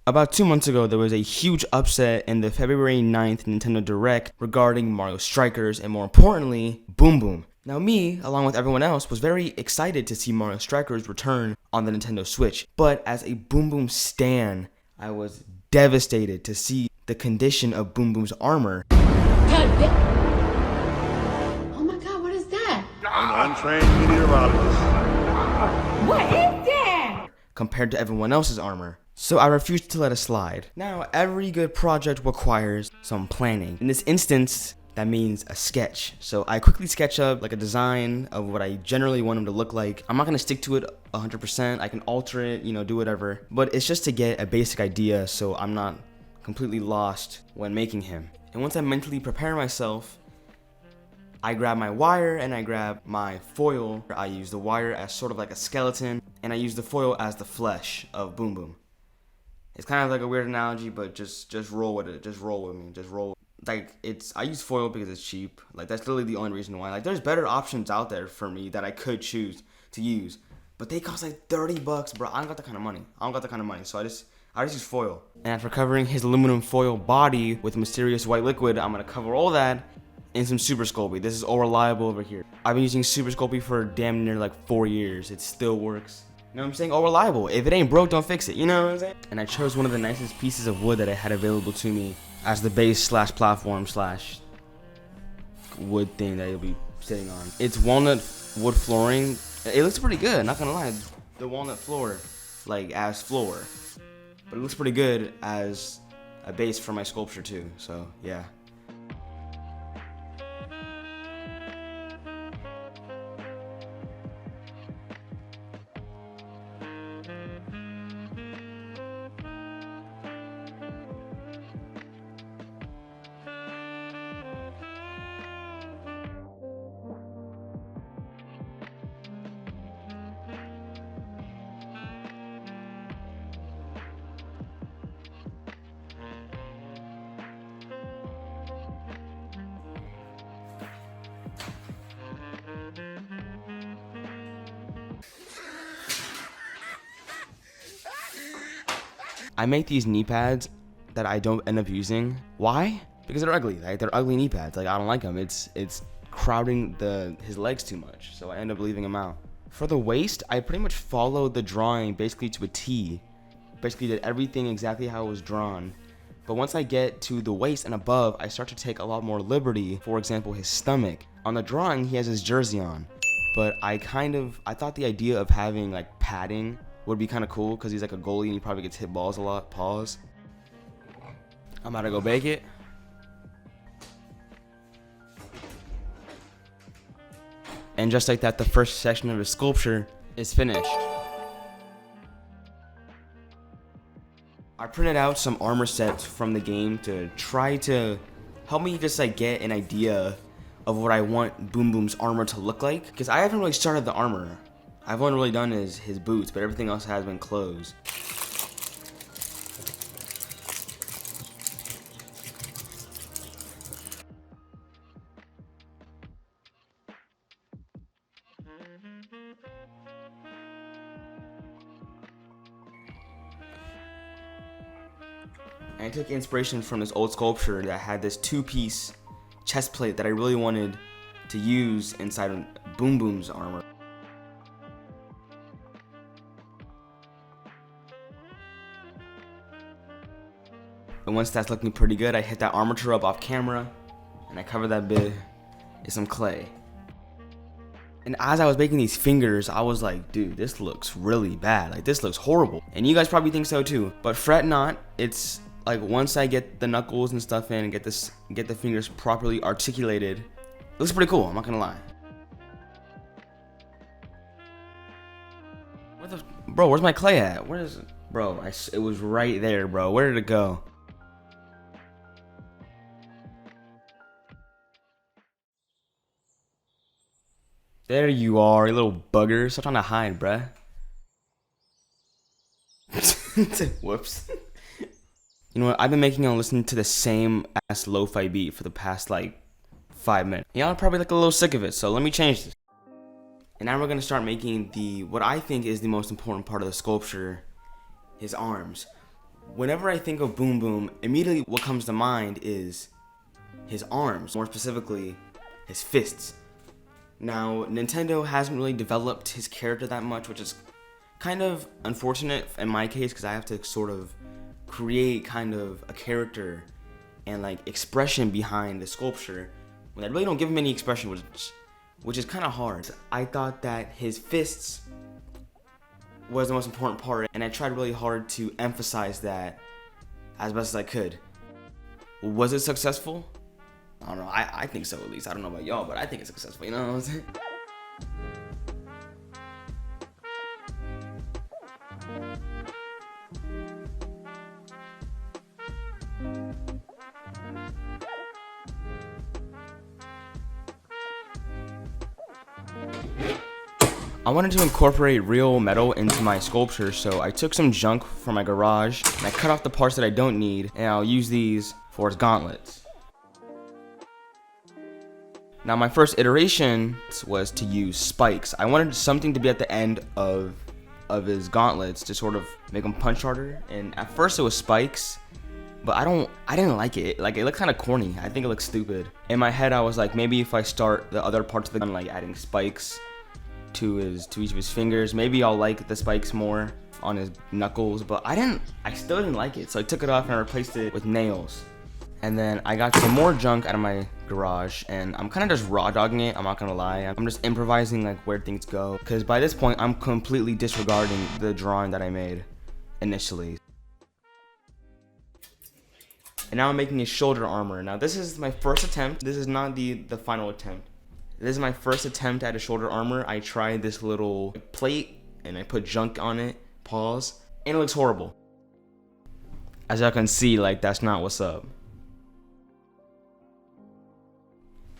About 2 months ago, there was a huge upset in the February 9th Nintendo Direct regarding Mario Strikers and, more importantly, Boom Boom. Now me, along with everyone else, was very excited to see Mario Strikers return on the Nintendo Switch. But as a Boom Boom stan, I was devastated to see the condition of Boom Boom's armor. Oh my god, what is that? An untrained meteorologist. What is that? Compared to everyone else's armor. So I refused to let it slide. Now, every good project requires some planning. In this instance, that means a sketch. So I quickly sketch up like a design of what I generally want him to look like. I'm not gonna stick to it 100%. I can alter it, do whatever. But it's just to get a basic idea so I'm not completely lost when making him. And once I mentally prepare myself, I grab my wire and I grab my foil. I use the wire as sort of like a skeleton, and I use the foil as the flesh of Boom Boom. It's kind of like a weird analogy, but just roll with it. Just roll with me. Just roll. Like, I use foil because it's cheap. Like, that's literally the only reason why. Like, there's better options out there for me that I could choose to use, but they cost like $30, bro. I don't got that kind of money. So I just use foil. And after covering his aluminum foil body with mysterious white liquid, I'm gonna cover all that in some Super Sculpey. This is all reliable over here. I've been using Super Sculpey for damn near like 4 years. It still works. You know what I'm saying? All reliable. If it ain't broke, don't fix it. You know what I'm saying? And I chose one of the nicest pieces of wood that I had available to me as the base / platform / wood thing that you'll be sitting on. It's walnut wood flooring. It looks pretty good, not gonna lie. The walnut floor, like as floor. But it looks pretty good as a base for my sculpture too, so yeah. I make these knee pads that I don't end up using. Why? Because they're ugly. Like, they're ugly knee pads. Like, I don't like them. It's crowding his legs too much, so I end up leaving them out. For the waist, I pretty much followed the drawing basically to a T. Basically did everything exactly how it was drawn. But once I get to the waist and above, I start to take a lot more liberty. For example, his stomach. On the drawing, he has his jersey on. But I thought the idea of having like padding would be kind of cool because he's like a goalie and he probably gets hit balls a lot. Pause. I'm about to go bake it. And just like that, the first section of his sculpture is finished. I printed out some armor sets from the game to try to help me just like get an idea of what I want Boom Boom's armor to look like. Because I haven't really started the armor. I've only really done is his boots, but everything else has been clothes. And I took inspiration from this old sculpture that had this 2-piece chest plate that I really wanted to use inside of Boom Boom's armor. And once that's looking pretty good, I hit that armature up off camera, and I cover that bit in some clay. And as I was making these fingers, I was like, dude, this looks really bad. Like, this looks horrible. And you guys probably think so too. But fret not, it's like once I get the knuckles and stuff in and get the fingers properly articulated, it looks pretty cool, I'm not gonna lie. Bro, where's my clay at? Where is it? Bro, it was right there, bro. Where did it go? There you are, you little bugger. Stop trying to hide, bruh. Whoops. You know what? I've been making y'all listen to the same ass lo-fi beat for the past like 5 minutes. Y'all are probably like a little sick of it, so let me change this. And now we're gonna start making what I think is the most important part of the sculpture, his arms. Whenever I think of Boom Boom, immediately what comes to mind is his arms, more specifically, his fists. Now, Nintendo hasn't really developed his character that much, which is kind of unfortunate in my case, because I have to sort of create kind of a character and like expression behind the sculpture when I really don't give him any expression, which is kind of hard. I thought that his fists was the most important part, and I tried really hard to emphasize that as best as I could. Was it successful? I don't know. I think so, at least. I don't know about y'all, but I think it's successful. You know what I'm saying? I wanted to incorporate real metal into my sculpture, so I took some junk from my garage and I cut off the parts that I don't need, and I'll use these for his gauntlets. Now my first iteration was to use spikes. I wanted something to be at the end of his gauntlets to sort of make them punch harder, and at first it was spikes, but I didn't like it. Like, it looked kind of corny. I think it looked stupid. In my head I was like, maybe if I start the other parts of the gun, like adding spikes to each of his fingers, maybe I'll like the spikes more on his knuckles, but I still didn't like it, so I took it off and I replaced it with nails. And then I got some more junk out of my garage, and I'm kind of just raw dogging it, I'm not gonna lie. I'm just improvising like where things go, because by this point I'm completely disregarding the drawing that I made initially. And now I'm making his shoulder armor. Now this is my first attempt. This is not the final attempt. This is my first attempt at a shoulder armor. I tried this little plate and I put junk on it, pause, and it looks horrible. As y'all can see, like, that's not what's up.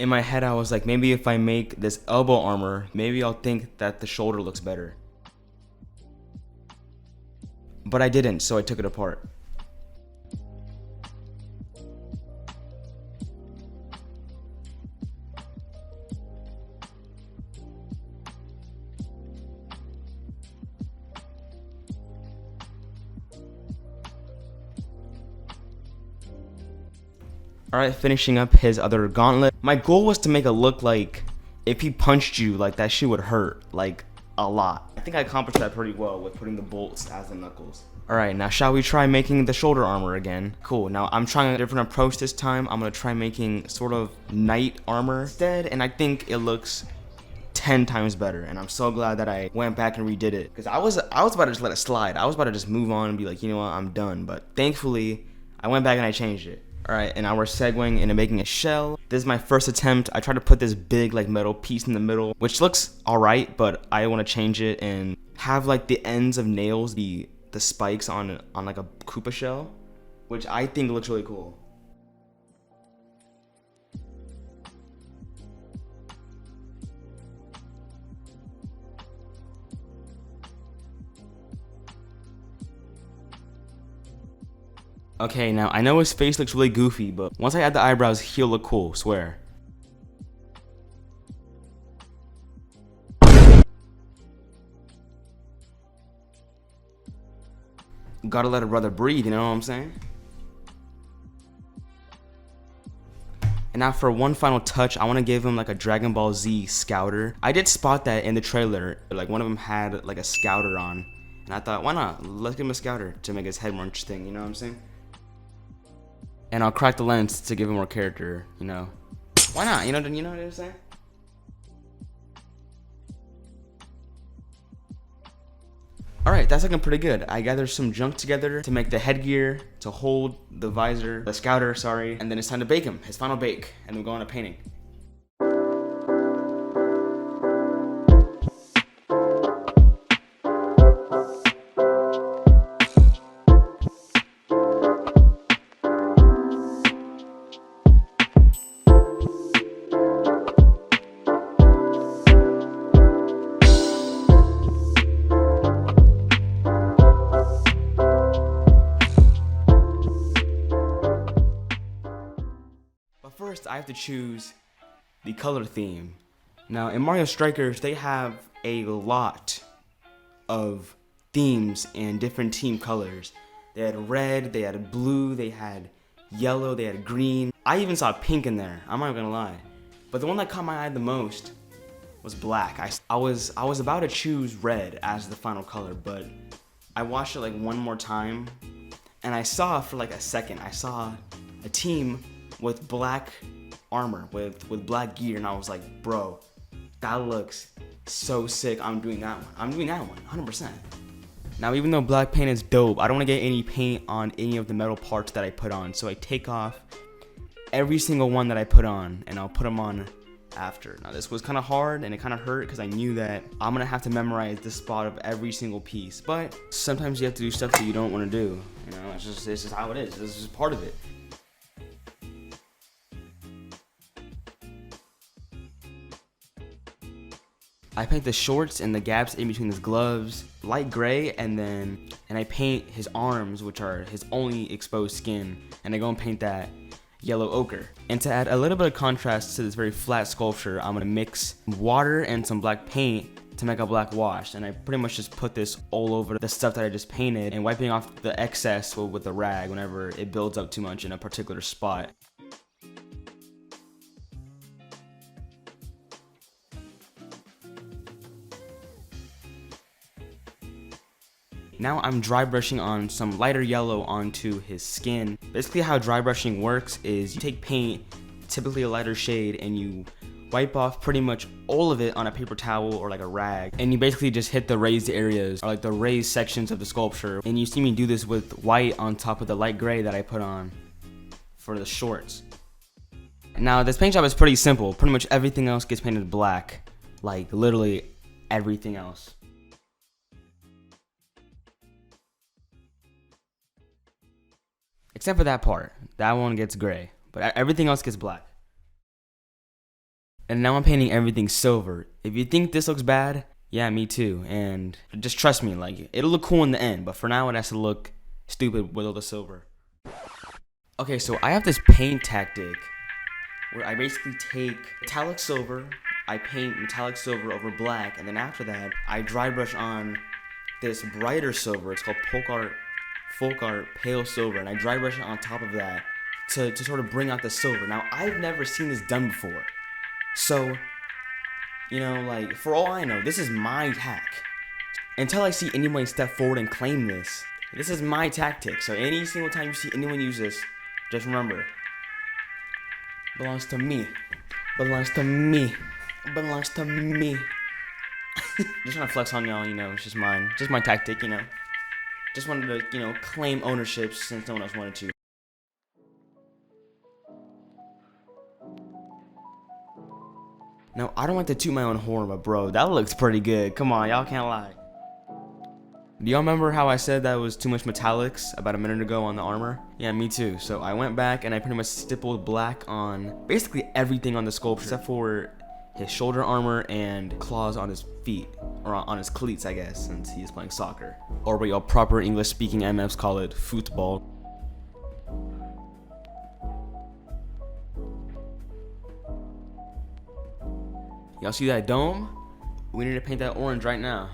In my head I was like, maybe if I make this elbow armor, maybe I'll think that the shoulder looks better. But I didn't, so I took it apart. Alright, finishing up his other gauntlet. My goal was to make it look like if he punched you, like that shit would hurt, like a lot. I think I accomplished that pretty well with putting the bolts as the knuckles. Alright, now shall we try making the shoulder armor again? Cool, now I'm trying a different approach this time. I'm gonna try making sort of knight armor instead, and I think it looks 10 times better, and I'm so glad that I went back and redid it, because I was about to just let it slide. I was about to just move on and be like, you know what, I'm done, but thankfully I went back and I changed it. Alright, and now we're segueing into making a shell. This is my first attempt. I tried to put this big like metal piece in the middle, which looks alright, but I want to change it and have like the ends of nails be the spikes on like a Koopa shell, which I think looks really cool. Okay, now I know his face looks really goofy, but once I add the eyebrows, he'll look cool, swear. Gotta let a brother breathe, you know what I'm saying? And now for one final touch, I want to give him like a Dragon Ball Z scouter. I did spot that in the trailer, like one of them had like a scouter on. And I thought, why not? Let's give him a scouter to make his head more interesting, you know what I'm saying? And I'll crack the lens to give him more character, you know. Why not? You know what I'm saying? Alright, that's looking pretty good. I gathered some junk together to make the headgear, to hold the visor, the scouter, sorry. And then it's time to bake him, his final bake. And then we'll go on to painting. First, I have to choose the color theme. Now, in Mario Strikers, they have a lot of themes and different team colors. They had red, they had blue, they had yellow, they had green. I even saw pink in there, I'm not gonna lie. But the one that caught my eye the most was black. I was about to choose red as the final color, but I watched it like one more time, and I saw for like a second, I saw a team with black armor, with black gear, and I was like, bro, that looks so sick. I'm doing that one, 100%. Now, even though black paint is dope, I don't want to get any paint on any of the metal parts that I put on, so I take off every single one that I put on, and I'll put them on after. Now, this was kind of hard, and it kind of hurt because I knew that I'm going to have to memorize the spot of every single piece, but sometimes you have to do stuff that you don't want to do. You know, it's just how it is. This is part of it. I paint the shorts and the gaps in between his gloves light gray, and I paint his arms, which are his only exposed skin, and I go and paint that yellow ochre. And to add a little bit of contrast to this very flat sculpture, I'm gonna mix water and some black paint to make a black wash, and I pretty much just put this all over the stuff that I just painted and wiping off the excess with a rag whenever it builds up too much in a particular spot. Now I'm dry brushing on some lighter yellow onto his skin. Basically how dry brushing works is you take paint, typically a lighter shade, and you wipe off pretty much all of it on a paper towel or like a rag, and you basically just hit the raised areas or like the raised sections of the sculpture. And you see me do this with white on top of the light gray that I put on for the shorts. Now this paint job is pretty simple. Pretty much everything else gets painted black, like literally everything else. Except for that part. That one gets gray, but everything else gets black. And now I'm painting everything silver. If you think this looks bad, yeah, me too. And just trust me, like, it'll look cool in the end, but for now it has to look stupid with all the silver. Okay, so I have this paint tactic where I basically take metallic silver, I paint metallic silver over black, and then after that, I dry brush on this brighter silver. It's called folk art pale silver, and I dry brush it on top of that to sort of bring out the silver. Now, I've never seen this done before, so, you know, like, for all I know, this is my hack. Until I see anyone step forward and claim this is my tactic. So any single time you see anyone use this, just remember, belongs to me, belongs to me, belongs to me. Just trying to flex on y'all, you know, it's just mine, just my tactic, you know. Just wanted to, you know, claim ownership since no one else wanted to. Now, I don't like to toot my own horn, but bro, that looks pretty good. Come on, y'all can't lie. Do y'all remember how I said that was too much metallics about a minute ago on the armor? Yeah, me too. So I went back and I pretty much stippled black on basically everything on the sculpture, except for his shoulder armor and claws on his feet, or on his cleats, I guess, since he is playing soccer. Or what y'all proper English-speaking MFs call it, football. Y'all see that dome? We need to paint that orange right now.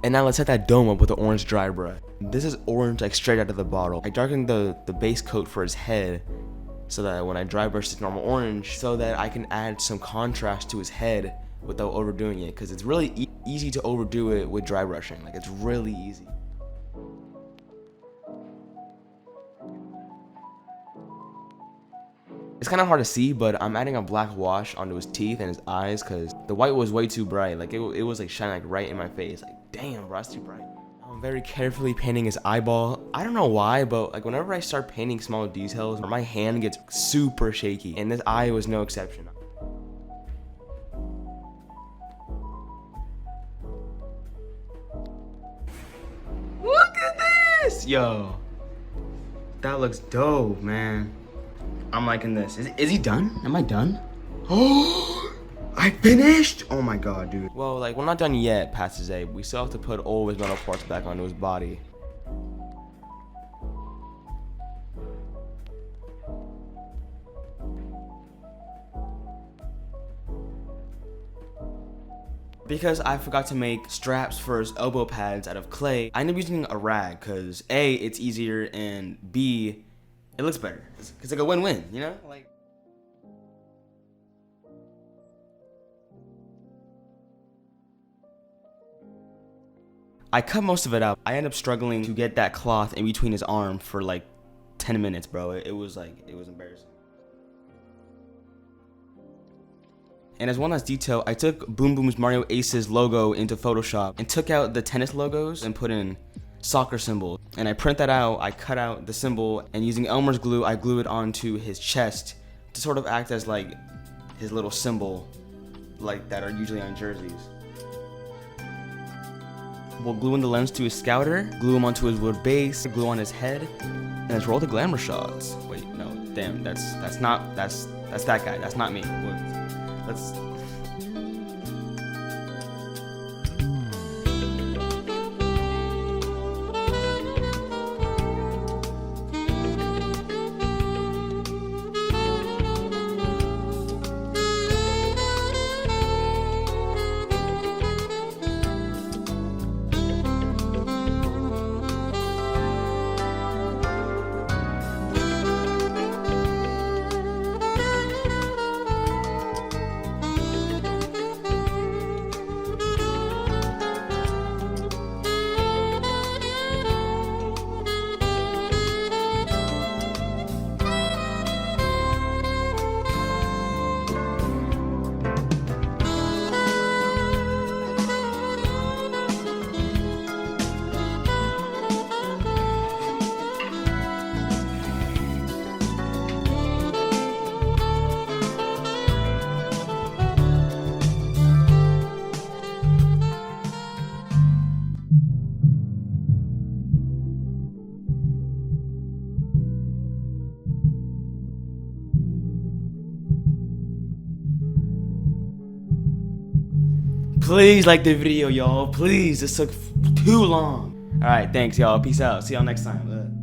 And now let's set that dome up with the orange dry brush. This is orange like straight out of the bottle. I darkened the base coat for his head so that when I dry brush this normal orange, so that I can add some contrast to his head without overdoing it, because it's really easy to overdo it with dry brushing. Like, it's really easy. It's kind of hard to see, but I'm adding a black wash onto his teeth and his eyes because the white was way too bright. Like, it was like shining like right in my face. Like, damn, bro, that's too bright. I'm very carefully painting his eyeball. I don't know why, but like whenever I start painting small details, my hand gets super shaky, and this eye was no exception. Look at this! Yo, that looks dope, man. I'm liking this. Is he done? Am I done? Oh, I finished! Oh my god, dude. Well, like, we're not done yet, Pastor Zay. We still have to put all his metal parts back onto his body. Because I forgot to make straps for his elbow pads out of clay, I ended up using a rag because A, it's easier, and B, it looks better. It's like a win-win, you know? Like, I cut most of it out. I ended up struggling to get that cloth in between his arm for like 10 minutes, bro. It was embarrassing. And as one last detail, I took Boom Boom's Mario Aces logo into Photoshop and took out the tennis logos and put in soccer symbol. And I print that out, I cut out the symbol, and using Elmer's glue, I glue it onto his chest to sort of act as like his little symbol, like that are usually on jerseys. We'll glue in the lens to his scouter, glue him onto his wood base, glue on his head, and let's roll the glamour shots. Wait, no, damn, that's that guy, that's not me. Let's. Please like the video, y'all. Please, this took too long. All right, thanks, y'all. Peace out. See y'all next time.